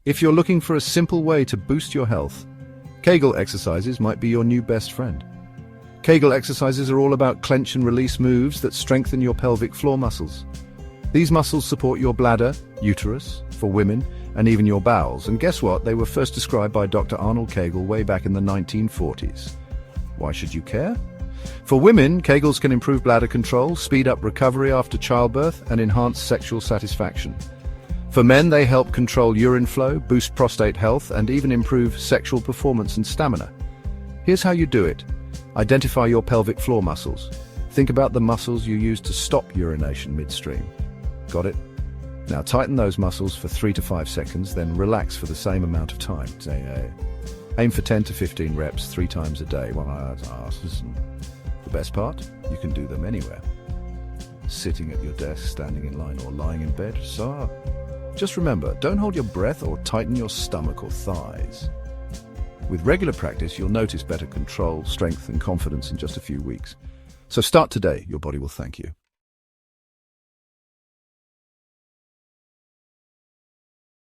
If you're looking for a simple way to boost your health, Kegel exercises might be your new best friend. Kegel exercises are all about clench and release moves that strengthen your pelvic floor muscles. These muscles support your bladder, uterus, for women, and even your bowels. And guess what? They were first described by Dr. Arnold Kegel way back in the 1940s. Why should you care? For women, Kegels can improve bladder control, speed up recovery after childbirth, and enhance sexual satisfaction. For men, they help control urine flow, boost prostate health, and even improve sexual performance and stamina. Here's how you do it. Identify your pelvic floor muscles. Think about the muscles you use to stop urination midstream. Got it? Now tighten those muscles for 3 to 5 seconds, then relax for the same amount of time. Aim for 10 to 15 reps 3 times a day. The best part? You can do them anywhere. Sitting at your desk, standing in line, or lying in bed. Just remember, don't hold your breath or tighten your stomach or thighs. With regular practice, you'll notice better control, strength, and confidence in just a few weeks. So start today. Your body will thank you.